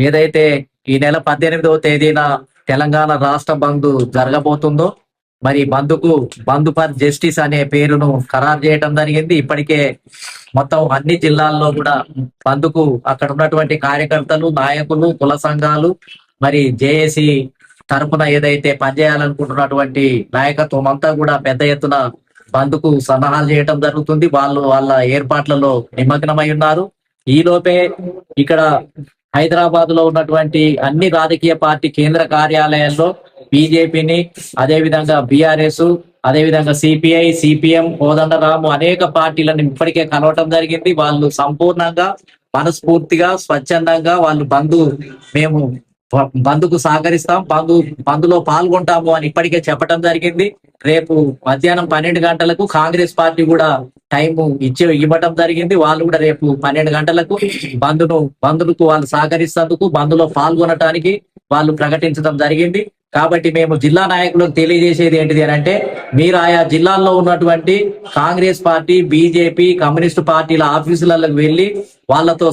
ఏదైతే ఈ నెల 18వ తేదీన తెలంగాణ రాష్ట్ర బంద్ జరగబోతుందో, మరి బంద్ ఫర్ జస్టిస్ అనే పేరును ఖరారు చేయడం జరిగింది. ఇప్పటికే మొత్తం అన్ని జిల్లాల్లో కూడా బంద్కు అక్కడ ఉన్నటువంటి కార్యకర్తలు, నాయకులు, కుల సంఘాలు, మరి జేఏసీ తరపున ఏదైతే పనిచేయాలనుకుంటున్నటువంటి నాయకత్వం అంతా కూడా పెద్ద ఎత్తున బంద్కు సన్నాహాలు చేయడం జరుగుతుంది. వాళ్ళు వాళ్ళ ఏర్పాట్లలో నిమగ్నమై ఉన్నారు. ఈ లోపే ఇక్కడ హైదరాబాద్ లో ఉన్నటువంటి అన్ని రాజకీయ పార్టీ కేంద్ర కార్యాలయాల్లో బీజేపీని, అదేవిధంగా బీఆర్ఎస్, అదేవిధంగా సిపిఐ, సిపిఎం, కోదండరాము అనేక పార్టీలను ఇప్పటికే కలవటం జరిగింది. వాళ్ళు సంపూర్ణంగా మనస్ఫూర్తిగా స్వచ్ఛందంగా వాళ్ళు మేము బంద్కు సహకరిస్తాం, బంద్లో పాల్గొంటాము అని ఇప్పటికే చెప్పడం జరిగింది. రేపు మధ్యాహ్నం 12 గంటలకు కాంగ్రెస్ పార్టీ కూడా టైం ఇవ్వటం జరిగింది. వాళ్ళు కూడా రేపు 12 గంటలకు బంద్కు వాళ్ళు సహకరిస్తేందుకు, బంద్లో పాల్గొనటానికి వాళ్ళు ప్రకటించడం జరిగింది. కాబట్టి మేము జిల్లా నాయకులకు తెలియజేసేది ఏంటిది అని అంటే, మీరు ఆయా జిల్లాల్లో ఉన్నటువంటి కాంగ్రెస్ పార్టీ, బీజేపీ, కమ్యూనిస్టు పార్టీల ఆఫీసులకు వెళ్ళి వాళ్ళతో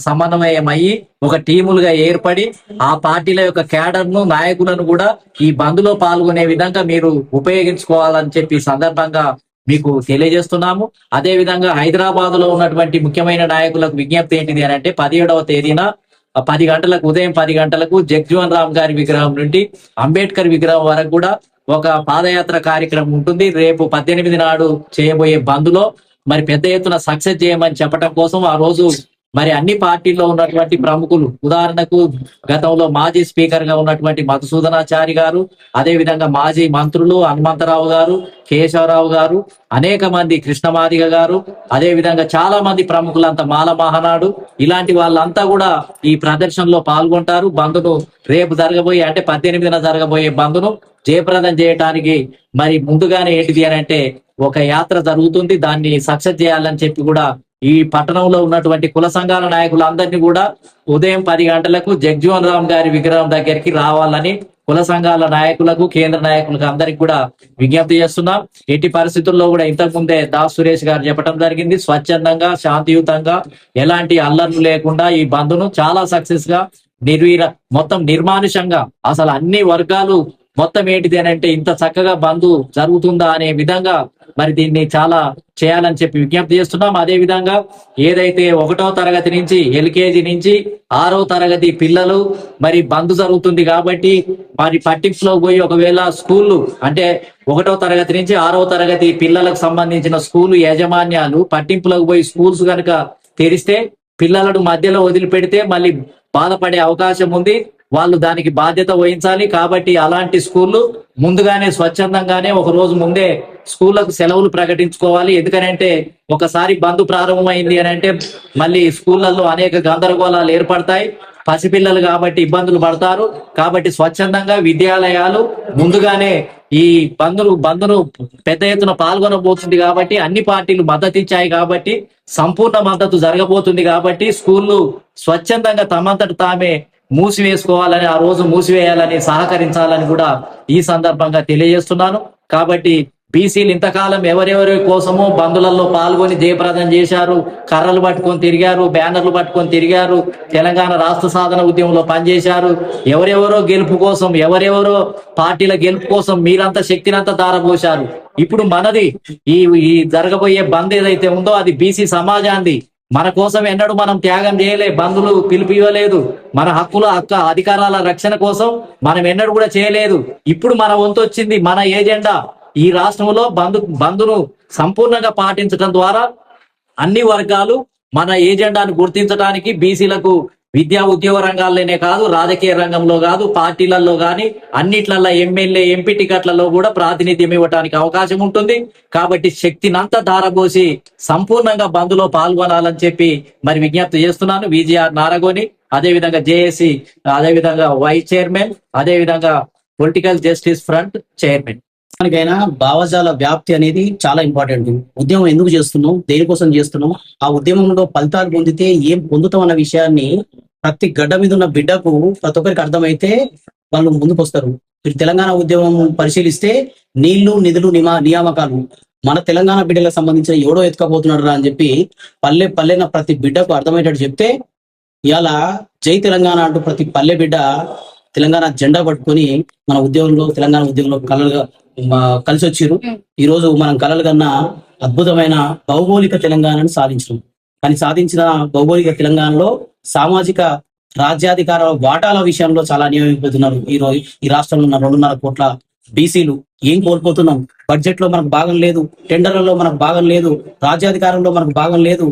సమన్వయం అయ్యి ఒక టీములుగా ఏర్పడి ఆ పార్టీల యొక్క క్యాడర్ను, నాయకులను కూడా ఈ బంద్లో పాల్గొనే విధంగా మీరు ఉపయోగించుకోవాలని చెప్పి సందర్భంగా మీకు తెలియజేస్తున్నాము. అదే విధంగా హైదరాబాద్ లో ఉన్నటువంటి ముఖ్యమైన నాయకులకు విజ్ఞప్తి ఏంటిది అని అంటే, 17వ తేదీన 10 గంటలకు, ఉదయం 10 గంటలకు జగ్జీవన్ రామ్ గారి విగ్రహం నుండి అంబేద్కర్ విగ్రహం వరకు కూడా ఒక పాదయాత్ర కార్యక్రమం ఉంటుంది. రేపు 18 నాడు చేయబోయే బంద్లో మరి పెద్ద ఎత్తున సక్సెస్ చేయమని చెప్పడం కోసం ఆ రోజు మరి అన్ని పార్టీల్లో ఉన్నటువంటి ప్రముఖులు, ఉదాహరణకు గతంలో మాజీ స్పీకర్ గా ఉన్నటువంటి మధుసూదనాచారి గారు, అదే విధంగా మాజీ మంత్రులు హనుమంతరావు గారు, కేశవరావు గారు, అనేక మంది, కృష్ణమాదిగ గారు, అదే విధంగా చాలా మంది ప్రముఖులంతా, మాల మహానాడు, ఇలాంటి వాళ్ళంతా కూడా ఈ ప్రదర్శనలో పాల్గొంటారు. బంద్ను రేపు జరగబోయే అంటే 18న జరగబోయే బంద్ను జయప్రదం చేయడానికి మరి ముందుగానే ఏంటిది అని అంటే ఒక యాత్ర జరుగుతుంది. దాన్ని సక్సెస్ చేయాలని చెప్పి కూడా ఈ పట్టణంలో ఉన్నటువంటి కుల సంఘాల నాయకులందరినీ కూడా ఉదయం 10 గంటలకు జగ్జీవన్ రామ్ గారి విగ్రహం దగ్గరికి రావాలని కుల సంఘాల నాయకులకు, కేంద్ర నాయకులకు అందరికి కూడా విజ్ఞప్తి చేస్తున్నాం. ఎట్టి పరిస్థితుల్లో కూడా ఇంతకు ముందే దాస్ సురేష్ గారు చెప్పడం జరిగింది, స్వచ్ఛందంగా, శాంతియుతంగా, ఎలాంటి అల్లర్లు లేకుండా ఈ బంద్ను చాలా సక్సెస్ గా మొత్తం నిర్మానుషంగా, అసలు అన్ని వర్గాలు మొత్తం ఏంటిది అని అంటే ఇంత చక్కగా బంద్ జరుగుతుందా అనే విధంగా మరి దీన్ని చాలా చేయాలని చెప్పి విజ్ఞప్తి చేస్తున్నాం. అదే విధంగా ఏదైతే 1వ తరగతి నుంచి, ఎల్కేజీ నుంచి 6వ తరగతి పిల్లలు మరి బంద్ జరుగుతుంది కాబట్టి మరి పట్టింపులో పోయి ఒకవేళ స్కూళ్ళు అంటే 1వ తరగతి నుంచి 6వ తరగతి పిల్లలకు సంబంధించిన స్కూలు యాజమాన్యాలు పట్టింపులకు పోయి స్కూల్స్ కనుక తెరిస్తే పిల్లలను మధ్యలో వదిలిపెడితే మళ్ళీ బాధపడే అవకాశం ఉంది. వాళ్ళు దానికి బాధ్యత వహించాలి. కాబట్టి అలాంటి స్కూళ్ళు ముందుగానే స్వచ్ఛందంగానే ఒక రోజు ముందే స్కూళ్లకు సెలవులు ప్రకటించుకోవాలి. ఎందుకనంటే ఒకసారి బంద్ ప్రారంభమైంది అని అంటే మళ్ళీ స్కూళ్లలో అనేక గందరగోళాలు ఏర్పడతాయి. పసిపిల్లలు కాబట్టి ఇబ్బందులు పడతారు. కాబట్టి స్వచ్ఛందంగా విద్యాలయాలు ముందుగానే ఈ బంద్ను పెద్ద ఎత్తున పాల్గొనబోతుంది కాబట్టి, అన్ని పార్టీలు మద్దతు ఇచ్చాయి కాబట్టి, సంపూర్ణ మద్దతు జరగబోతుంది కాబట్టి స్కూళ్ళు స్వచ్ఛందంగా తమంతట తామే మూసివేసుకోవాలని, ఆ రోజు మూసివేయాలని, సహకరించాలని కూడా ఈ సందర్భంగా తెలియజేస్తున్నాను. కాబట్టి బీసీలు ఇంతకాలం ఎవరెవరి కోసమో బంధులలో పాల్గొని జయప్రదం చేశారు, కర్రలు పట్టుకొని తిరిగారు, బ్యానర్లు పట్టుకొని తిరిగారు, తెలంగాణ రాష్ట్ర సాధన ఉద్యమంలో పనిచేశారు. ఎవరెవరో గెలుపు కోసం, ఎవరెవరో పార్టీల గెలుపు కోసం మీరంతా శక్తినంతా దారపోశారు. ఇప్పుడు మనది ఈ జరగబోయే బంద్ ఏదైతే ఉందో అది బీసీ సమాజాన్ని, మన కోసం ఎన్నడూ మనం త్యాగం చేయలే, బంధులు పిలుపు ఇవ్వలేదు, మన అధికారాల రక్షణ కోసం మనం ఎన్నడూ కూడా చేయలేదు. ఇప్పుడు మన వంతు వచ్చింది. మన ఏజెండా ఈ రాష్ట్రంలో బంధును సంపూర్ణంగా పాటించడం ద్వారా అన్ని వర్గాలు మన ఏజెండాను గుర్తించడానికి, బీసీలకు విద్యా ఉద్యోగ రంగాల్లోనే కాదు, రాజకీయ రంగంలో కాదు, పార్టీలలో కానీ అన్నిట్లలో ఎమ్మెల్యే, ఎంపీ టికెట్లలో కూడా ప్రాతినిధ్యం ఇవ్వడానికి అవకాశం ఉంటుంది. కాబట్టి శక్తినంతా ధారపోసి సంపూర్ణంగా బంద్లో పాల్గొనాలని చెప్పి మరి విజ్ఞప్తి చేస్తున్నాను. విజిఆర్ నారగోని, అదేవిధంగా జేఏసీ, అదేవిధంగా వైస్ చైర్మన్, అదేవిధంగా పొలిటికల్ జస్టిస్ ఫ్రంట్ చైర్మన్. దానికైనా భావజాల వ్యాప్తి అనేది చాలా ఇంపార్టెంట్. ఉద్యమం ఎందుకు చేస్తున్నాం, దేనికోసం చేస్తున్నాం, ఆ ఉద్యమంలో ఫలితాలు పొందితే ఏం పొందుతాం అన్న విషయాన్ని ప్రతి గడ్డ మీద ఉన్న బిడ్డకు ప్రతి ఒక్కరికి అర్థమైతే వాళ్ళు ముందుకు వస్తారు. మీరు తెలంగాణ ఉద్యమం పరిశీలిస్తే నీళ్లు, నిధులు, నియామకాలు మన తెలంగాణ బిడ్డలకు సంబంధించిన ఎవడో ఎత్తుకపోతున్నాడు రా అని చెప్పి పల్లెన ప్రతి బిడ్డకు అర్థమయ్యేటట్టు చెప్తే ఇవాళ జై తెలంగాణ అంటూ ప్రతి పల్లె బిడ్డ తెలంగాణ జెండా పట్టుకొని మన ఉద్యోగంలో తెలంగాణ ఉద్యోగంలో కలలుగా కలిసి వచ్చారు. ఈ రోజు మనం కలలు కన్నా అద్భుతమైన భౌగోళిక తెలంగాణను సాధించడం. కానీ సాధించిన భౌగోళిక తెలంగాణలో సామాజిక రాజ్యాధికార వాటాల విషయంలో చాలా అన్యాయం అయిపోతున్నారు. ఈ రాష్ట్రంలో ఉన్న 2.5 కోట్ల బీసీలు ఏం కోల్పోతున్నాం? బడ్జెట్ లో మనకు భాగం లేదు, టెండర్లలో మనకు భాగం లేదు, రాజ్యాధికారంలో మనకు భాగం లేదు.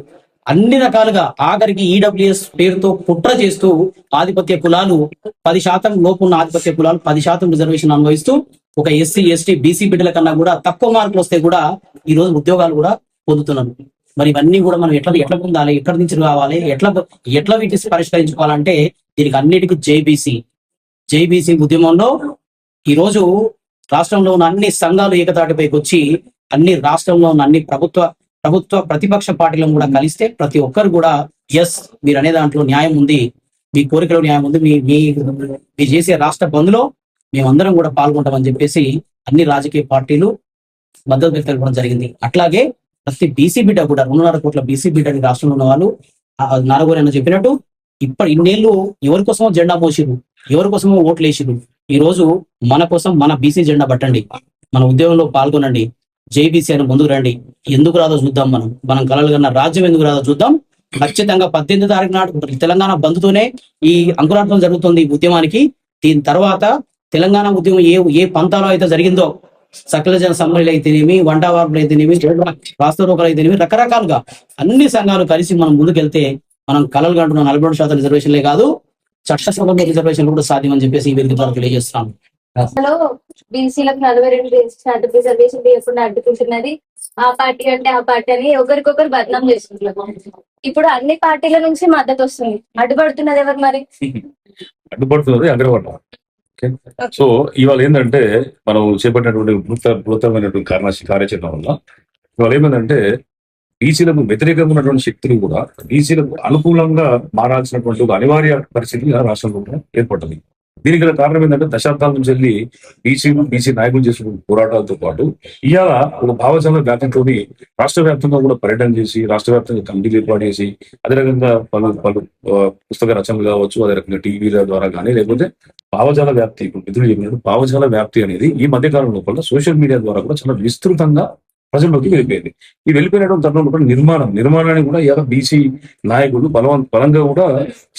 అన్ని రకాలుగా ఆఖరికి ఈడబ్ల్యూఎస్ పేరుతో కుట్ర చేస్తూ ఆధిపత్య కులాలు 10% లోపు ఉన్న ఆధిపత్య కులాలు 10% రిజర్వేషన్ అనుభవిస్తూ ఒక ఎస్సీ ఎస్టీ బీసీ బిడ్డల కన్నా కూడా తక్కువ మార్కులు వస్తే కూడా ఈ రోజు ఉద్యోగాలు కూడా పొందుతున్నారు. మరి ఇవన్నీ కూడా మనం ఎట్లా పొందాలి, ఎక్కడి నుంచి రావాలి, ఎట్లా వీటిని పరిష్కరించుకోవాలంటే దీనికి అన్నిటికీ జేబీసీ ఉద్యమంలో ఈ రోజు రాష్ట్రంలో ఉన్న అన్ని సంఘాలు ఏకతాటిపైకి వచ్చి రాష్ట్రంలో ఉన్న అన్ని ప్రభుత్వ ప్రతిపక్ష పార్టీలను కూడా కలిస్తే ప్రతి ఒక్కరు కూడా ఎస్ మీరు అనే దాంట్లో న్యాయం ఉంది, మీ కోరికలో న్యాయం ఉంది, మీ చేసే రాష్ట్ర బంద్లో మేమందరం కూడా పాల్గొంటామని చెప్పేసి అన్ని రాజకీయ పార్టీలు మద్దతు వ్యక్తం జరిగింది. అట్లాగే ప్రతి బీసీ బిడ్డ కూడా 2.5 కోట్ల బీసీ బిడ్డని రాష్ట్రంలో ఉన్న వాళ్ళు నారగోరి అన్న చెప్పినట్టు ఇన్నేళ్ళు ఎవరి కోసమో జెండా మోసిరు, ఎవరి కోసమో ఓట్లు వేసిరు. ఈ రోజు మన కోసం మన బీసీ జెండా పట్టండి, మన ఉద్యోగంలో పాల్గొనండి, జేబీసీ అని ముందుకు రండి. ఎందుకు రాదో చూద్దాం, మనం కలలు కన్నా రాజ్యం ఎందుకు రాదో చూద్దాం. ఖచ్చితంగా 18వ తారీఖు నాడు తెలంగాణ బంద్తోనే ఈ అంకురార్పణ జరుగుతుంది ఈ ఉద్యమానికి. దీని తర్వాత తెలంగాణ ఉద్యమం ఏ పంతాలో అయితే జరిగిందో, సకల జన సమ్మేళనలు అయితేనేమి, వంటవార్పులు అయితేనేమి, వాస్తవరూపాలు అయితేనేమి, రకరకాలుగా అన్ని సంఘాలు కలిసి మనం ముందుకెళ్తే మనం కలలు కంటున్న 42% రిజర్వేషన్లే కాదు చట్టసభలో రిజర్వేషన్లు కూడా సాధ్యమని చెప్పేసి ఈ వేదిక ద్వారా తెలియజేస్తున్నాను. బీసీలకు 42% రిజర్వేషన్ లేకుండా అడ్డుకుంటున్నది ఆ పార్టీ అంటే ఆ పార్టీ అని ఒకరికొకరు బదనాం చేసుకుంటున్నాం. ఇప్పుడు అన్ని పార్టీల నుంచి మద్దతు వస్తుంది, అడ్డుపడుతున్నది ఎవరు మరి? అడ్డుపడుతున్నది అగ్రవర్ణం. సో ఇవాళ ఏంటంటే మనం చేపట్టినటువంటి బృహత్తమైనటువంటి కార్యాచరణ వల్ల ఇవాళ ఏమైందంటే బీసీలకు వ్యతిరేకంగా ఉన్నటువంటి శక్తులు కూడా బీసీలకు అనుకూలంగా మారాల్సినటువంటి ఒక అనివార్య పరిస్థితి రాష్ట్రంలో ఏర్పడుతుంది. దీనికి గల కారణం ఏంటంటే దశాబ్దాల నుంచి వెళ్ళి బీసీ నాయకులు చేసిన పోరాటాలతో పాటు ఇవాళ ఒక భావజాల వ్యాప్తితో రాష్ట్ర వ్యాప్తంగా కూడా పర్యటన చేసి రాష్ట్ర వ్యాప్తంగా కమిటీలు ఏర్పాటు చేసి అదే రకంగా పలు పుస్తక రచనలు కావచ్చు, అదే రకంగా టీవీల ద్వారా కానీ లేకపోతే భావజాల వ్యాప్తి, ఇప్పుడు మిత్రులు చెప్పినట్టు భావజాల వ్యాప్తి అనేది ఈ మధ్య కాలం లోపల సోషల్ మీడియా ద్వారా కూడా చాలా విస్తృతంగా ప్రజల్లోకి వెళ్ళిపోయింది. ఈ వెళ్ళిపోయినటువంటి తరుణంలో కూడా నిర్మాణాన్ని కూడా ఇలా బీసీ నాయకులు బలంగా కూడా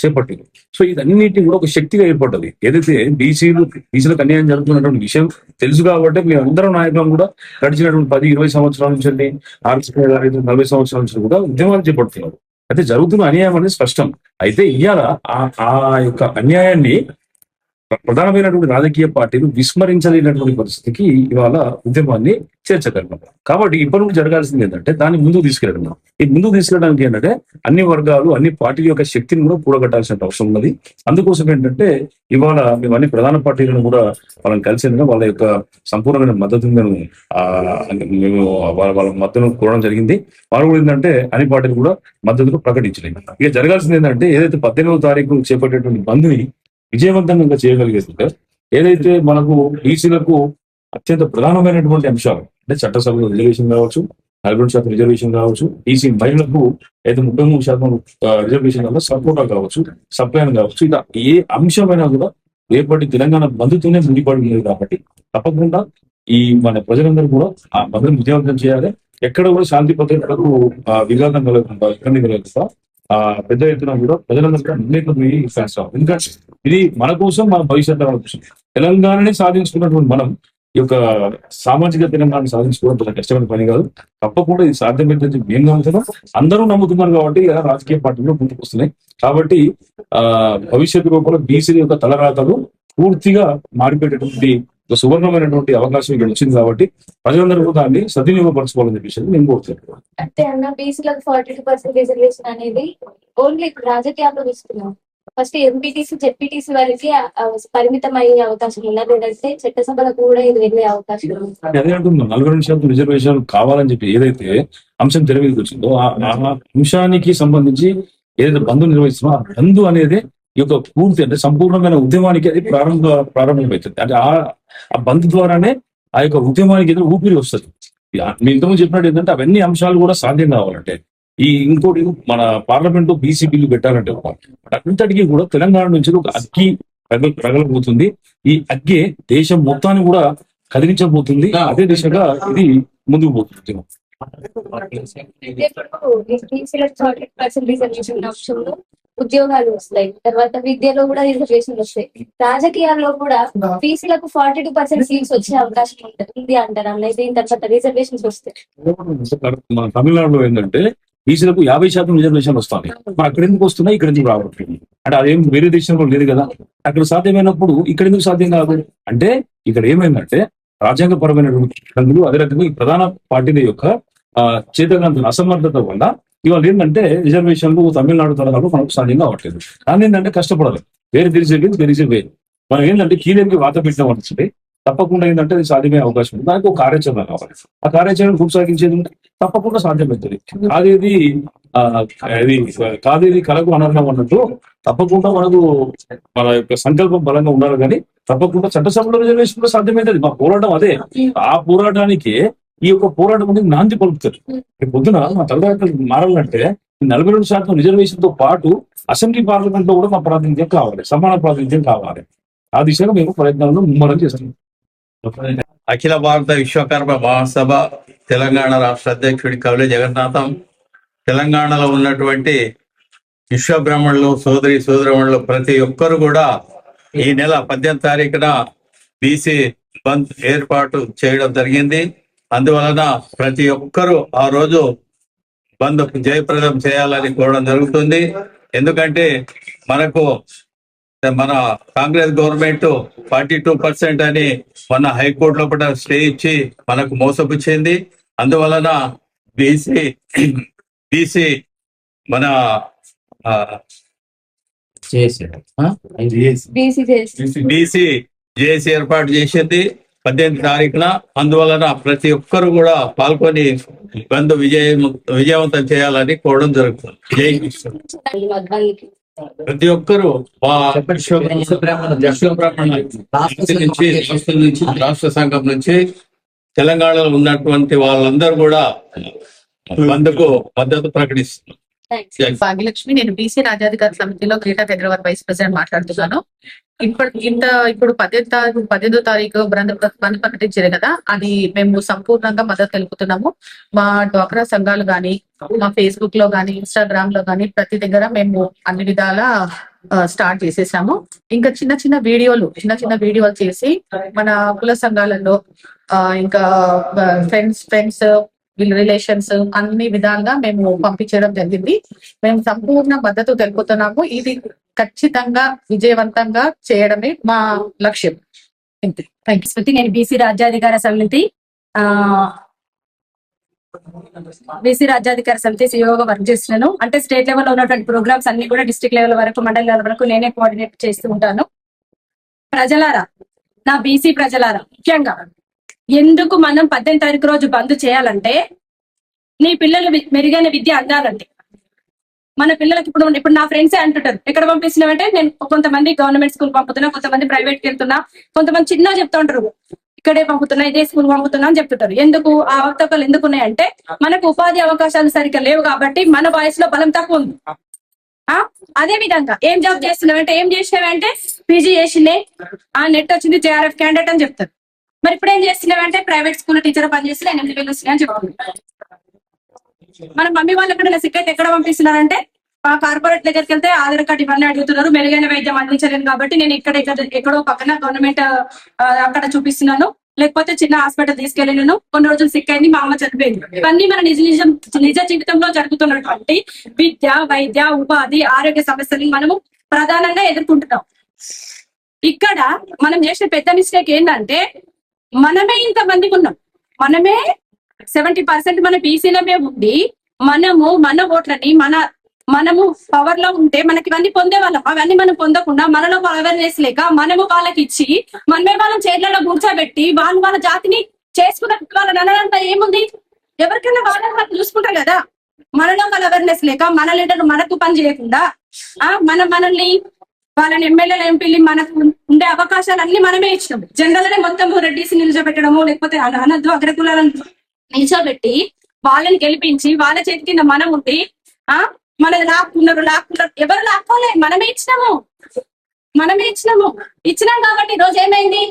చేపట్టారు. సో ఇదన్నిటిని కూడా ఒక శక్తిగా ఏర్పడ్డది. ఏదైతే బీసీలకు అన్యాయం జరుగుతున్నటువంటి విషయం తెలుసు కాబట్టి మేము అందరం నాయకులను కూడా గడిచినటువంటి 10-20 సంవత్సరాల నుంచి 40 సంవత్సరాల నుంచి కూడా ఉద్యమాలు చేపడుతున్నారు. అయితే జరుగుతున్న అన్యాయం అనేది స్పష్టం. అయితే ఇవాళ ఆ యొక్క అన్యాయాన్ని ప్రధానమైనటువంటి రాజకీయ పార్టీలు విస్మరించలేనటువంటి పరిస్థితికి ఇవాళ ఉద్యమాన్ని చేర్చగలిగాం. కాబట్టి ఇప్పటి నుంచి జరగాల్సింది ఏంటంటే దాన్ని ముందుకు తీసుకెళ్ళడం. ఈ ముందుకు తీసుకెళ్ళడానికి ఏంటంటే అన్ని వర్గాలు అన్ని పార్టీల యొక్క శక్తిని కూడా కూడగట్టాల్సిన అవసరం ఉన్నది. అందుకోసం ఏంటంటే ఇవాళ మేము అన్ని ప్రధాన పార్టీలను కూడా వాళ్ళని కలిసేందుకు వాళ్ళ యొక్క సంపూర్ణమైన మద్దతును మేము వాళ్ళ మద్దతును కోరడం జరిగింది. వాళ్ళు కూడా ఏంటంటే అన్ని పార్టీలు కూడా మద్దతును ప్రకటించలేదు. ఇక జరగాల్సింది ఏంటంటే ఏదైతే 18వ తారీఖు చేపట్టేటువంటి బంద్ని విజయవంతంగా చేయగలిగేది ఏదైతే మనకు బీసీలకు అత్యంత ప్రధానమైనటువంటి అంశాలు అంటే చట్టసభలో రిజర్వేషన్ కావచ్చు, 42% రిజర్వేషన్ కావచ్చు, బీసీ మహిళలకు అయితే 33% రిజర్వేషన్ వల్ల సపోర్టా కావచ్చు, సప్లైన్ కావచ్చు, ఇలా ఏ అంశమైనా కూడా రేపటి తెలంగాణ బంధుతోనే ముడిపడి కాబట్టి తప్పకుండా ఈ మన ప్రజలందరూ కూడా ఆ బంధుని విజయవంతం చేయాలి. ఎక్కడ కూడా శాంతి భద్రతలకు విఘాతం కలగకుండా ఇబ్బంది కలగకుండా పెద్ద ఎత్తున కూడా ప్రజలందరూ నిర్ణయించి చేస్తాం. ఎందుకంటే ఇది మన కోసం, మన భవిష్యత్తు కోసం తెలంగాణని సాధించుకున్నటువంటి మనం ఈ యొక్క సామాజిక తెలంగాణ సాధించుకోవడం చాలా కష్టమైన పని కాదు. తప్పకుండా ఇది సాధ్యమైతే మేము నమ్ముతున్నాం, అందరూ నమ్ముతున్నారు కాబట్టి ఇలా రాజకీయ పార్టీలు ముందుకు వస్తున్నాయి. కాబట్టి భవిష్యత్తు లోపల బీసీ యొక్క తలరాతలు పూర్తిగా మారిపోయేటటువంటి ఒక సువర్ణమైనటువంటి అవకాశం ఇక్కడ వచ్చింది. కాబట్టి ప్రజలందరూ కూడా దాన్ని సద్వినియోగపరచుకోవాలని చెప్పేసి నేను కోరుతున్నాను. అంటే అన్న బీసీలకు 42% రిజర్వేషన్ అనేది ఓన్లీ రాజకీయాల్లో ఇస్తున్నాం. ఫస్ట్ ఎంపీటీసీ జెడ్పీటీసీ వరకు పరిమితం అయ్యే అవకాశం ఉన్నది, లేదంటే చట్టసభలకు కూడా ఇది వెళ్ళే అవకాశం ఉంది. అదే అంటున్నాం, 42% రిజర్వేషన్ కావాలని చెప్పి ఏదైతే అంశం తెర మీదకి వచ్చిందో ఆ అంశానికి సంబంధించి ఏదైతే బంధు నిర్వహిస్తుందో ఆ బంధు అనేది ఈ యొక్క పూర్తి అంటే సంపూర్ణమైన ఉద్యమానికి అది ప్రారంభమవుతుంది. అంటే ఆ బంధు ద్వారానే ఆ యొక్క ఉద్యమానికి ఏదో ఊపిరి వస్తుంది. మీ ఇంతకుముందు చెప్పినట్టు ఏంటంటే అవన్నీ అంశాలు కూడా సాధ్యం కావాలంటే ఇంకోటి మన పార్లమెంట్ లో బీసీ బిల్లు పెట్టాలంటే అంతటికీ కూడా తెలంగాణ నుంచి ఒక అగ్గి రగలబోతుంది. ఈ అగ్గే దేశం మొత్తాన్ని కూడా కదిలించబోతుంది. అదే దిశగా ఇది ముందుకు పోతుంది. రిజర్వేషన్ ఉద్యోగాలు వస్తాయి, తర్వాత విద్యలో కూడా రిజర్వేషన్ వస్తాయి, రాజకీయాల్లో కూడా బీసీలకు 42% సీట్స్ వచ్చే అవకాశం ఉంది అంటారు అన్నది. దీని తర్వాత రిజర్వేషన్స్ వస్తాయి. మన తమిళనాడులో ఏంటంటే బీసీలకు 50% రిజర్వేషన్ వస్తాయి. మరి అక్కడ ఎందుకు వస్తున్నాయి, ఇక్కడ ఎందుకు రావట్లేదు అంటే అదేం వేరే దేశంలో లేదు కదా. అక్కడ సాధ్యమైనప్పుడు ఇక్కడ ఎందుకు సాధ్యం కాదు అంటే ఇక్కడ ఏమైందంటే రాజ్యాంగపరమైనటువంటి ఇబ్బందులు, అదే రకంగా ఈ ప్రధాన పార్టీల యొక్క చేతగాంతుల అసమర్థత వల్ల ఇవాళ ఏంటంటే రిజర్వేషన్లు తమిళనాడు తరహాలో మనకు సాధ్యం కావట్లేదు. కానీ ఏంటంటే కష్టపడాలి. వేరే తెలిసే వేరు మనం ఏంటంటే కీలకి వాత పెట్టడం అంటే తప్పకుండా ఏంటంటే అది సాధ్యమయ్యే అవకాశం ఉంది. దానికి ఒక కార్యాచరణ కావాలి. ఆ కార్యాచరణ కొనసాగించేది ఉంటే తప్పకుండా సాధ్యమవుతుంది. కాదేది కలకు అనర్హం అన్నట్టు తప్పకుండా మనకు మన యొక్క సంకల్పం బలంగా ఉండాలి. కానీ తప్పకుండా చట్టసభలో రిజర్వేషన్ కూడా సాధ్యమవుతుంది. మా పోరాటం అదే. ఆ పోరాటానికి ఈ యొక్క పోరాటం అనేది నాంది పలుకుతారు. పొద్దున మా తల్లిదండ్రులు మారాలంటే 42% రిజర్వేషన్ తో పాటు అసెంబ్లీ పార్లమెంట్ లో కూడా మా ప్రాతినిధ్యం కావాలి, సమాన ప్రాతినిధ్యం కావాలి. ఆ దిశగా మేము ప్రయత్నాలను ముమ్మరం చేస్తున్నాం. అఖిల భారత విశ్వకర్మ మహాసభ తెలంగాణ రాష్ట్ర అధ్యక్షుడి కవిల జగన్నాథం, తెలంగాణలో ఉన్నటువంటి విశ్వబ్రాహ్మణులు సోదరమణులు ప్రతి ఒక్కరు కూడా ఈ నెల 18 తారీఖున బీసీ బంద్ ఏర్పాటు చేయడం జరిగింది. అందువలన ప్రతి ఒక్కరూ ఆ రోజు బంద్ జయప్రదం చేయాలని కోరడం జరుగుతుంది. ఎందుకంటే మన కాంగ్రెస్ గవర్నమెంట్ 42% అని మన హైకోర్టులో కూడా స్టే ఇచ్చి మనకు మోసపుచ్చింది. అందువలన బీసీ మన బీసీ జేఏసీ ఏర్పాటు చేసింది 18 తారీఖున. అందువలన ప్రతి ఒక్కరు కూడా పాల్గొని బంద్ విజయవంతం చేయాలని కోరడం జరుగుతుంది. జై కృష్ణ. ప్రతి ఒక్కరు రాష్ట్ర సంఘం నుంచి తెలంగాణలో ఉన్నటువంటి వాళ్ళందరూ కూడా బంద్కు మద్దతు ప్రకటిస్తున్నారు. భాగ్యలక్ష్మి, నేను బీసీ రాజ్యాధికార సమితిలో గ్రేటర్ హైదరాబాద్ వైస్ ప్రెసిడెంట్ మాట్లాడుతున్నాను. ఇప్పుడు 18వ తారీఖు బంద్ ప్రకటించారు కదా, అది మేము సంపూర్ణంగా మద్దతు తెలుపుతున్నాము. మా డ్వాక్రా సంఘాలు గాని, మా ఫేస్బుక్ లో గాని, ఇన్స్టాగ్రామ్ లో గాని ప్రతి దగ్గర మేము అన్ని విధాల స్టార్ట్ చేసేసాము. ఇంకా చిన్న చిన్న వీడియోలు చేసి మన కుల సంఘాలలో ఇంకా ఫ్రెండ్స్ వీళ్ళ రిలేషన్స్ అన్ని విధాలుగా మేము పంపించడం జరిగింది. మేము సంపూర్ణ మద్దతు తెలుపుతున్నాము. ఇది ఖచ్చితంగా విజయవంతంగా చేయడమే మా లక్ష్యం. నేను బీసీ రాజ్యాధికార సమితి సిఇఓగా వర్క్ చేస్తున్నాను. అంటే స్టేట్ లెవెల్ లో ఉన్నటువంటి ప్రోగ్రామ్స్ అన్ని కూడా డిస్ట్రిక్ట్ లెవెల్ వరకు, మండల లెవెల్ వరకు నేనే కోఆర్డినేట్ చేస్తూ ఉంటాను. ప్రజలారా, నా బీసీ ప్రజలారా, ముఖ్యంగా ఎందుకు మనం 18వ తారీఖు రోజు బంద్ చేయాలంటే, నీ పిల్లలు మెరుగైన విద్య అందాలంటే. మన పిల్లలకి ఇప్పుడు నా ఫ్రెండ్సే అంటుంటారు, ఎక్కడ పంపిస్తున్నామంటే నేను కొంతమంది గవర్నమెంట్ స్కూల్ పంపుతున్నా, కొంతమంది ప్రైవేట్కి వెళ్తున్నా, కొంతమంది చిన్న చెప్తా ఉంటారు ఇక్కడే పంపుతున్నా, ఇదే స్కూల్ పంపుతున్నా అని చెప్తుంటారు. ఎందుకు ఆ అవకాశాలు ఎందుకు ఉన్నాయంటే, మనకు ఉపాధి అవకాశాలు సరిగ్గా లేవు కాబట్టి మన వయసులో బలం తక్కువ ఉంది. అదే విధంగా ఏం జాబ్ చేస్తున్నావంటే, ఏం చేసినావంటే పీజీ చేసిందే, ఆ నెట్ వచ్చింది, జేఆర్ఎఫ్ క్యాండిడేట్ అని చెప్తారు. మరి ఇప్పుడు ఏం చేస్తున్నావంటే ప్రైవేట్ స్కూల్ టీచర్ పనిచేస్తే 8,000 వస్తున్నాయి అని చెప్తుంది. మన మమ్మీ వాళ్ళు ఎక్కడ సిక్ అయితే ఎక్కడ పంపిస్తున్నారంటే, ఆ కార్పొరేట్ దగ్గరికి వెళ్తే ఆధార్ కార్డు ఇవన్నీ అడుగుతున్నారు, మెరుగైన వైద్యం అందించలేను కాబట్టి నేను ఎక్కడో పక్కన గవర్నమెంట్ అక్కడ చూపిస్తున్నాను, లేకపోతే చిన్న హాస్పిటల్ తీసుకెళ్ళినాను, కొన్ని రోజులు సిక్ అయింది, మా అమ్మ చనిపోయింది. ఇవన్నీ మన నిజ జీవితంలో జరుగుతున్నటువంటి విద్య, వైద్య, ఉపాధి, ఆరోగ్య సమస్యలు మనము ప్రధానంగా ఎదుర్కొంటున్నాం. ఇక్కడ మనం చేసిన పెద్ద మిస్టేక్ ఏంటంటే, మనమే ఇంతమందికి ఉన్నాం, మనమే 70% మన బీసీలమే ఉండి మన ఓట్లని మనము పవర్ లో ఉంటే మనకి ఇవన్నీ పొందేవాళ్ళం. అవన్నీ మనం పొందకుండా మనలో అవేర్నెస్ లేక మనము వాళ్ళకి ఇచ్చి మనమే వాళ్ళని చైర్లలో కూర్చోబెట్టి వాళ్ళ జాతిని చేసుకున్న వాళ్ళని అనడంతా ఏముంది? ఎవరికైనా వాళ్ళని చూసుకుంటారు కదా. మనలో వాళ్ళ అవేర్నెస్ లేక మన లీడర్లు మనకు పని చేయకుండా మనల్ని వాళ్ళని ఎమ్మెల్యేలు ఎంపీలు మనకు ఉండే అవకాశాలన్నీ మనమే ఇచ్చినాము. జనరల్ గా మొత్తం రెడ్డిస్ నిల్చోబెట్టడము, లేకపోతే అనద్దు అగ్రకులాలను నిల్చోబెట్టి వాళ్ళని గెలిపించి వాళ్ళ చేతి కింద మనం ఉండి మనది లాక్కున్నారు ఎవరు లాక్కోలే, మనమే ఇచ్చినాము. ఇచ్చినాం కాబట్టి ఈ రోజు ఏమైంది,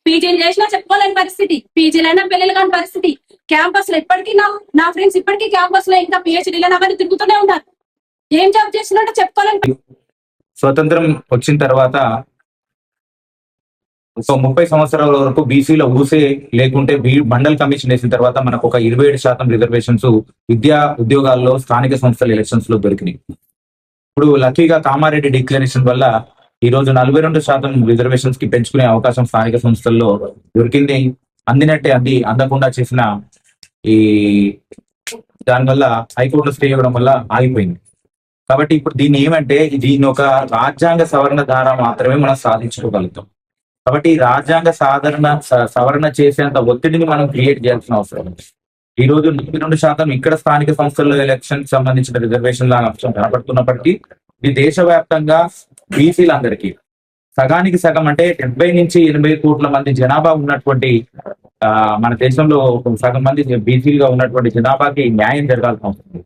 పీజీలు చేసినా చెప్పుకోలేని పరిస్థితి, పీజీలైనా పెళ్ళిళ్ళు కాని పరిస్థితి. క్యాంపస్ లో ఇప్పటికీ నా ఫ్రెండ్స్ ఇప్పటికీ క్యాంపస్ లో ఇంకా పిహెచ్డీలను అవన్నీ తిరుగుతూనే ఉన్నారు. ఏం జాబ్ చేస్తున్నట్టు చెప్పుకోలేని. స్వతంత్రం వచ్చిన తర్వాత ఒక 30 సంవత్సరాల వరకు బీసీలో ఊసే లేకుంటే మండల్ కమిషన్ వేసిన తర్వాత మనకు ఒక 27% రిజర్వేషన్స్ విద్యా ఉద్యోగాల్లో స్థానిక సంస్థల ఎలక్షన్స్ లో దొరికినాయి. ఇప్పుడు లక్కీగా కామారెడ్డి డిక్లరేషన్ వల్ల ఈ రోజు 42% రిజర్వేషన్స్ కి పెంచుకునే అవకాశం స్థానిక సంస్థల్లో దొరికింది. అందినట్టే అందకుండా చేసిన ఈ దానివల్ల హైకోర్టులో స్టే ఇవ్వడం వల్ల ఆగిపోయింది. కాబట్టి ఇప్పుడు దీన్ని ఏమంటే దీన్ని ఒక రాజ్యాంగ సవరణ ద్వారా మాత్రమే మనం సాధించుకోగలుగుతాం. కాబట్టి రాజ్యాంగ సవరణ చేసేంత ఒత్తిడిని మనం క్రియేట్ చేయాల్సిన అవసరం ఉంది. ఈ రోజు 42% ఇక్కడ స్థానిక సంస్థల్లో ఎలక్షన్ సంబంధించిన రిజర్వేషన్ అంశం కనబడుతున్నప్పటికీ ఇది దేశవ్యాప్తంగా బీసీలందరికీ సగానికి సగం అంటే 70 నుంచి 80 కోట్ల మంది జనాభా ఉన్నటువంటి మన దేశంలో సగం మంది బీసీలుగా ఉన్నటువంటి జనాభాకి న్యాయం జరగాల్సిన అవసరం ఉంది.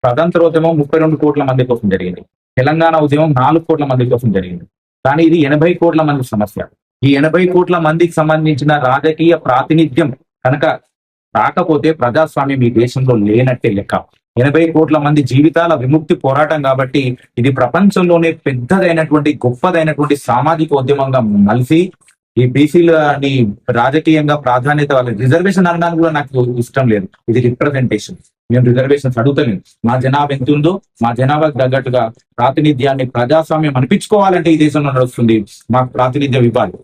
స్వతంత్రోద్యమం 32 కోట్ల మంది కోసం జరిగింది. తెలంగాణ ఉద్యమం 4 కోట్ల మంది కోసం జరిగింది. కానీ ఇది 80 కోట్ల మంది సమస్య. ఈ 80 కోట్ల మందికి సంబంధించిన రాజకీయ ప్రాతినిధ్యం కనుక రాకపోతే ప్రజాస్వామ్యం ఈ దేశంలో లేనట్టే లెక్క. 80 కోట్ల మంది జీవితాల విముక్తి పోరాటం కాబట్టి ఇది ప్రపంచంలోనే పెద్దదైనటువంటి గొప్పదైనటువంటి సామాజిక ఉద్యమంగా మలిసి ఈ బీసీలని రాజకీయంగా ప్రాధాన్యత వాళ్ళ రిజర్వేషన్ అనడానికి కూడా నాకు ఇష్టం లేదు. ఇది రిప్రజెంటేషన్. మేము రిజర్వేషన్స్ అడుగుతలేము. మా జనాభా ఎంత ఉందో మా జనాభాకు తగ్గట్టుగా ప్రాతినిధ్యాన్ని ప్రజాస్వామ్యం అనిపించుకోవాలంటే ఈ దేశంలో నడుస్తుంది. మాకు ప్రాతినిధ్యం ఇవ్వాలి.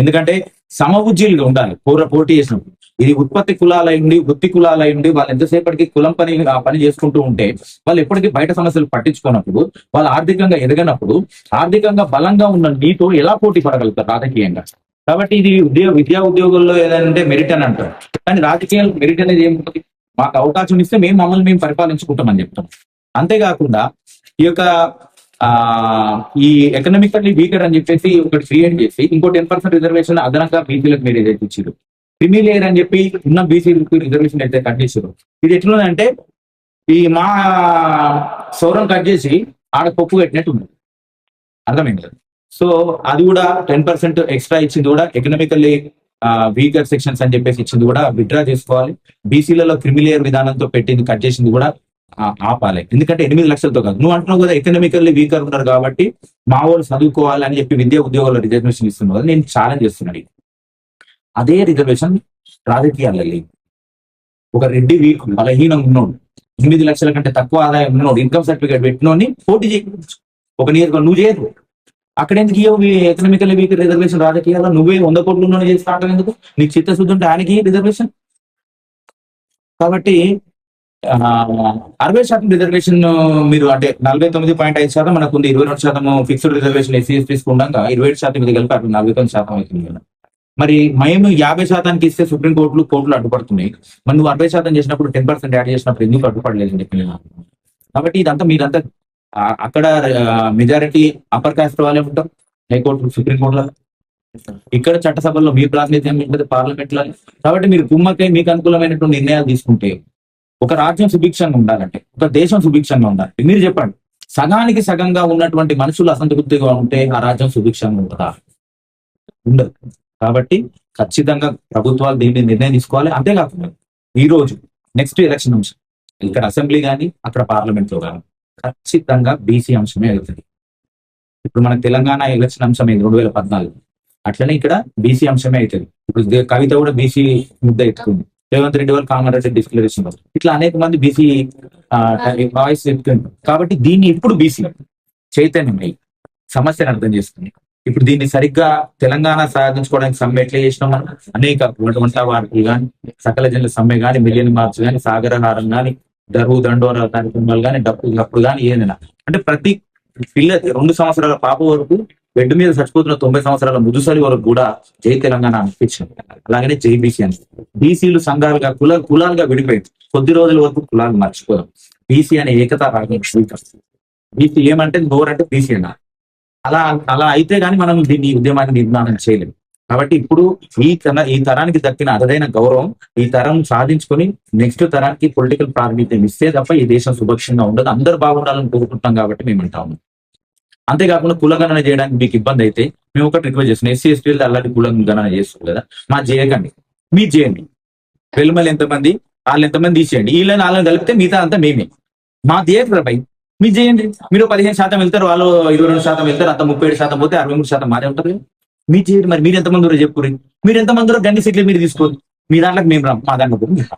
ఎందుకంటే సమఉజ్జీలుగా ఉండాలి. పోటీ చేసినప్పుడు ఇది ఉత్పత్తి కులాలయండి వృత్తి కులాలయండి వాళ్ళు ఎంతసేపటికి కులం పని చేసుకుంటూ ఉంటే వాళ్ళు ఎప్పటికీ బయట సమస్యలు పట్టించుకున్నప్పుడు వాళ్ళు ఆర్థికంగా ఎదగనప్పుడు ఆర్థికంగా బలంగా ఉన్న నీతో ఎలా పోటీ పడగలుగుతారు రాజకీయంగా. కాబట్టి ఇది విద్యా ఉద్యోగుల్లో ఏదంటే మెరిట్ అని అంటారు. కానీ రాజకీయాలు మెరిట్ అనేది ఏముంటుంది, మాకు అవకాశం ఇస్తే మమ్మల్ని మేము పరిపాలించుకుంటామని చెప్తాం. అంతేకాకుండా ఈ యొక్క ఈ ఎకనామికల్లీ వీకర్ అని చెప్పేసి ఒకటి క్రియేట్ చేసి ఇంకో 10% రిజర్వేషన్ అదనంగా బీసీలకు మీరు ఏదైతే ఇచ్చారు, క్రిమీ లేయర్ అని చెప్పి ఉన్న బీసీలకు రిజర్వేషన్ అయితే కట్ చేశారు. ఇది ఎట్లుందంటే ఈ మా సౌరం కట్ చేసి ఆడ పప్పు పెట్టినట్టు ఉంది. అర్థమైంది. సో అది కూడా 10% ఎక్స్ట్రా ఇచ్చింది కూడా ఎకనామికల్లీ వీకర్ సెక్షన్స్ అని చెప్పేసి ఇచ్చింది కూడా విత్డ్రా చేసుకోవాలి. బీసీలలో క్రిమిలేయర్ విధానంతో పెట్టింది కట్ చేసింది కూడా ఆపాలి. ఎందుకంటే 8 లక్షలతో కాదు. నువ్వు అంటున్నావు కదా ఎకనామికల్లీ వీకర్ ఉన్నారు కాబట్టి మా వాళ్ళు చదువుకోవాలి అని చెప్పి విద్యా ఉద్యోగాల్లో రిజర్వేషన్ ఇస్తున్నావు కదా, నేను ఛాలెంజ్ చేస్తున్నాను. అదే రిజర్వేషన్ రాజకీయాల్లో లేదు. ఒక రెడ్డి వీక్ బలహీనం ఉన్నోడు 8 లక్షల కంటే తక్కువ ఆదాయం ఉన్నోడు ఇన్కమ్ సర్టిఫికేట్ పెట్టినోని పోటీ చేయవచ్చు. ఒక నియోజకవర్గం నువ్వు చేయదు. అక్కడ ఎందుకు ఇవ్వవు ఎకనామికల్లీ వీక్ రిజర్వేషన్ రాజకీయాల్లో? నువ్వే 100 కోట్లు ఉన్నోని చేసి రావడం ఎందుకు? నీకు చిత్తశుద్ధి ఉంటే ఆయనకి రిజర్వేషన్. కాబట్టి 60% రిజర్వేషన్ మీరు అంటే 49.5% మనకు ఉంది. 22% ఫిక్స్డ్ రిజర్వేషన్ ఎస్సీ తీసుకుంటాక 27% మీద కలిపి 49% అవుతుంది. మరి మేము 50% ఇస్తే కోర్టులు అడ్డుపడుతున్నాయి. మరి నువ్వు 60% చేసినప్పుడు 10% యాడ్ చేసినప్పుడు ఎందుకు అడ్డుపడలేదు అని చెప్పి. కాబట్టి ఇదంతా మీరంతా అక్కడ మెజారిటీ అప్పర్ కాస్ట్ వాళ్ళే ఉంటాం హైకోర్టు సుప్రీంకోర్టులో. ఇక్కడ చట్టసభల్లో మీ ప్రాతినిధ్యం ఉంటుంది పార్లమెంట్లో. కాబట్టి మీరు కుమ్మకై మీకు అనుకూలమైనటువంటి నిర్ణయాలు తీసుకుంటే ఒక రాజ్యం సుభిక్షంగా ఉండాలంటే ఒక దేశం సుభిక్షంగా ఉండాలి. మీరు చెప్పండి, సగానికి సగంగా ఉన్నటువంటి మనుషులు అసంతృప్తిగా ఉంటే ఆ రాజ్యం సుభిక్షంగా ఉంటుందా? ఉండదు. కాబట్టి ఖచ్చితంగా ప్రభుత్వాలు దీన్ని నిర్ణయం తీసుకోవాలి. అంతేకాకుండా ఈ రోజు నెక్స్ట్ ఎలక్షన్ అంశం ఇక్కడ అసెంబ్లీ కానీ అక్కడ పార్లమెంట్ లో కానీ ఖచ్చితంగా బీసీ అంశమే అవుతుంది. ఇప్పుడు మనకు తెలంగాణ ఎలక్షన్ అంశం అయింది 2014. అట్లనే ఇక్కడ బీసీ అంశమే అవుతుంది. ఇప్పుడు కవిత కూడా బీసీ ముద్ద ఎత్తుకుంది. రేవంత్ రెడ్డి వాళ్ళు కామారెడ్డి డిక్లరేషన్ ఇట్లా అనేక మంది బీసీ వాయిస్ ఎత్తుకుంది. కాబట్టి దీన్ని ఇప్పుడు బీసీ చైతన్యం అయ్యి సమస్యను అర్థం చేసుకుంది. ఇప్పుడు దీన్ని సరిగ్గా తెలంగాణ సాధించుకోవడానికి సమ్మె ఎట్లా చేసినాం మనం? అనేక వంట వార్తలు కానీ సకల జనుల సమ్మె కానీ మిలియన్ మార్చ్ కానీ సాగరహారం కానీ దరువు దండోర కార్యక్రమాలు కానీ డప్పుడు కానీ ఏదైనా అంటే ప్రతి పిల్ల 2 సంవత్సరాల పాప వరకు బెడ్ మీద చచ్చిపోతున్న 90 సంవత్సరాల ముదుసలి వరకు కూడా జై తెలంగాణ అనిపించింది. అలాగనే జై బీసీ అని బీసీలు సంఘాలుగా కులాలుగా విడిపోయింది. కొద్ది రోజుల వరకు కులాలు మర్చిపోదాం. బీసీ అనే ఏకతా రాగం స్వీకరిస్తుంది. బీసీ ఏమంటే నోరంటే బీసీ అన్నారు. అలా అయితే కానీ మనం దీన్ని ఉద్యమాన్ని నిర్మాణం చేయలేము. కాబట్టి ఇప్పుడు ఈ తరానికి దక్కిన అరుదైన గౌరవం ఈ తరం సాధించుకొని నెక్స్ట్ తరానికి పొలిటికల్ ప్రాతినిధ్యం ఇస్తే తప్ప ఈ దేశం సుభిక్షంగా ఉండదు. అందరూ బాగుండాలని కోరుకుంటాం కాబట్టి మేము అంటాము. అంతేకాకుండా కులగణన చేయడానికి మీకు ఇబ్బంది అయితే మేము ఒకటి రిక్వెస్ట్ చేస్తున్నాం, ఎస్సీ ఎస్టీలు అలాంటి కులగణన చేస్తుంది కదా, మా చేయకండి, మీరు చేయండి. వెలుమలు ఎంతమంది వాళ్ళు ఎంతమంది తీసేయండి, వాళ్ళని కలిపితే మిగతా అంతా మేమే. మా చేయకరా మీరు చేయండి. మీరు 15% వెళ్తారు, వాళ్ళు 22% వెళ్తారు, అంత 37% పోతే 63% మాదే ఉంటుంది. మీరు చేయండి. మరి మీరు ఎంతమంది చెప్పుకోరు, మీరు ఎంతమంది గండి సీట్లు మీరు తీసుకోరు, మీ దాంట్లోకి మేము రాం, మా దాంట్లో కూడా.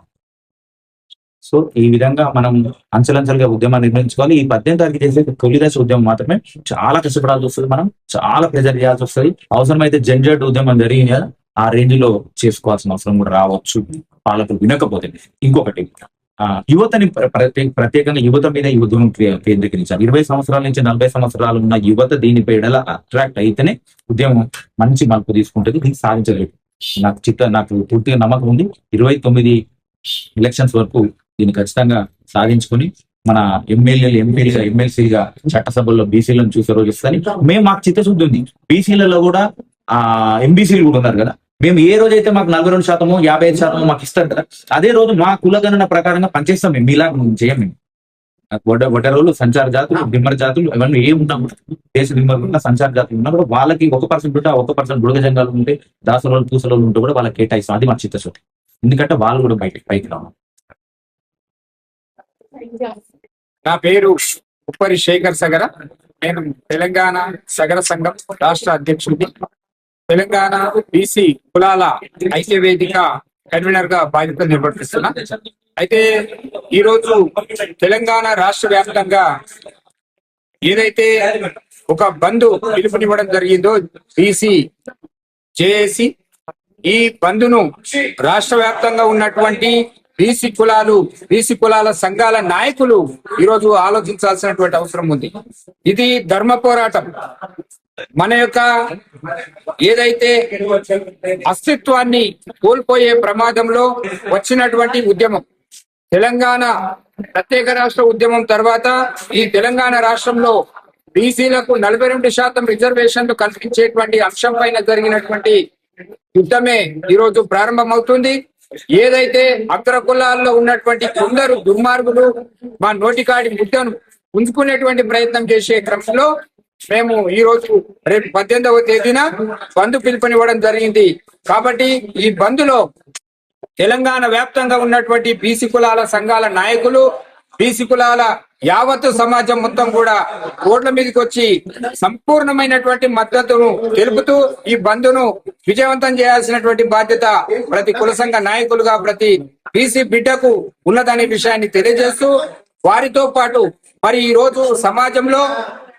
సో ఈ విధంగా మనం అంచెలంచెలుగా ఉద్యమాన్ని నిర్మించుకోవాలి. ఈ 18 తారీఖు చేసే తొలిదశ ఉద్యమం మాత్రమే చాలా కష్టపడాల్సి వస్తుంది, మనం చాలా ప్రెజర్ చేయాల్సి వస్తుంది. అవసరమైతే జంజట్ ఉద్యమం జరిగింది కదా, ఆ రేంజ్ లో చేసుకోవాల్సిన అవసరం కూడా రావచ్చు పాలకులు వినకపోతే. ఇంకొకటి యువతని ప్రత్యేకంగా యువత మీద ఈ ఉద్యమం కేంద్రీకరించాలి. 20 సంవత్సరాల నుంచి 40 సంవత్సరాలు ఉన్న యువత దీనిపై అట్రాక్ట్ అయితేనే ఉద్యమం మంచి మలుపు తీసుకుంటుంది. దీన్ని సాధించలేదు. నాకు పూర్తిగా నమ్మకం ఉంది. 29 ఎలక్షన్స్ వరకు దీన్ని ఖచ్చితంగా సాధించుకుని మన ఎమ్మెల్యేలు ఎంపీలుగా ఎమ్మెల్సీగా చట్టసభల్లో బీసీలను చూసే రోజు వస్తుంది. మేము మాకు చిత్తశుద్ధి ఉంది. బీసీలలో కూడా ఎంబీసీలు కూడా ఉన్నారు కదా, మేము ఏ రోజైతే మాకు 42%, 55% మాకు ఇస్తారు కదా, అదే రోజు మా కులగణన ప్రకారంగా పనిచేస్తాం. మేము మీలా చేయం. మేము వడ్డరోళ్ళు, సంచార జాతులు, దిమ్మర జాతులు ఇవన్నీ ఏమి ఉంటాం, దేశ దిమ్మరున్న సంచార జాతులు ఉన్నా కూడా వాళ్ళకి 1% ఉంటే 1% బుడగ జంగాలు ఉంటే, దాసరోళ్ళు పూసలోళ్ళు ఉంటే కూడా వాళ్ళకి కేటాయిస్తాం. అది మా చిత్తశుద్ధి. ఎందుకంటే వాళ్ళు కూడా పైకి రావాలి. నా పేరు ఉప్పరి శేఖర్ సగర. నేను తెలంగాణ సగర సంఘం రాష్ట్ర అధ్యక్షుడిని. తెలంగాణ బీసీ కులాల ఐక్య వేదిక కన్వీనర్ గా బాధ్యతలు నిర్వర్తిస్తున్నా. అయితే ఈరోజు తెలంగాణ రాష్ట్ర వ్యాప్తంగా ఏదైతే ఒక బంద్ పిలుపునివ్వడం జరిగిందో బీసీ జేఏసీ, ఈ బంద్ను రాష్ట్ర వ్యాప్తంగా ఉన్నటువంటి బీసీ కులాల సంఘాల నాయకులు ఈరోజు ఆలోచించాల్సినటువంటి అవసరం ఉంది. ఇది ధర్మ పోరాటం. మన యొక్క ఏదైతే అస్తిత్వాన్ని కోల్పోయే ప్రమాదంలో వచ్చినటువంటి ఉద్యమం తెలంగాణ ప్రత్యేక రాష్ట్ర ఉద్యమం తర్వాత ఈ తెలంగాణ రాష్ట్రంలో బీసీలకు 42% రిజర్వేషన్లు కల్పించేటువంటి అంశం పైన జరిగినటువంటి యుద్ధమే ఈరోజు ప్రారంభమవుతుంది. ఏదైతే అగ్ర కులాల్లో ఉన్నటువంటి కొందరు దుర్మార్గులు మా నోటికాడి ముద్దను ఉంచుకునేటువంటి ప్రయత్నం చేసే క్రమంలో మేము ఈ రోజు రేపు 18వ తేదీన బంద్ పిలుపునివ్వడం జరిగింది. కాబట్టి ఈ బంద్లో తెలంగాణ వ్యాప్తంగా ఉన్నటువంటి బీసీ కులాల సంఘాల నాయకులు, బీసీ కులాల యావత్తు సమాజం మొత్తం కూడా రోడ్ల మీదకి వచ్చి సంపూర్ణమైనటువంటి మద్దతును తెలుపుతూ ఈ బంద్ను విజయవంతం చేయాల్సినటువంటి బాధ్యత ప్రతి కుల సంఘ నాయకులుగా ప్రతి బీసీ బిడ్డకు ఉన్నదనే విషయాన్ని తెలియజేస్తూ, వారితో పాటు మరి ఈ రోజు సమాజంలో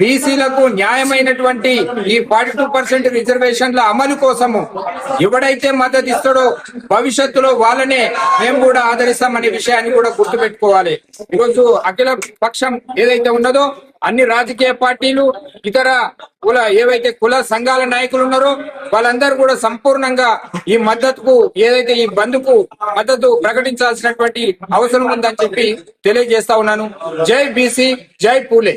బీసీలకు న్యాయమైనటువంటి ఈ 42% రిజర్వేషన్ల అమలు కోసము ఎవడైతే మద్దతు ఇస్తాడో భవిష్యత్తులో వాళ్ళనే మేము కూడా ఆదరిస్తామనే విషయాన్ని కూడా గుర్తుపెట్టుకోవాలి. ఈరోజు అఖిల పక్షం ఏదైతే ఉన్నదో అన్ని రాజకీయ పార్టీలు, ఇతర ఏవైతే కుల సంఘాల నాయకులు ఉన్నారో వాళ్ళందరూ కూడా సంపూర్ణంగా ఈ మద్దతుకు ఏదైతే ఈ బంద్కు మద్దతు ప్రకటించాల్సినటువంటి అవసరం ఉందని చెప్పి తెలియజేస్తా ఉన్నాను. జై బీసీ, జై పూలే.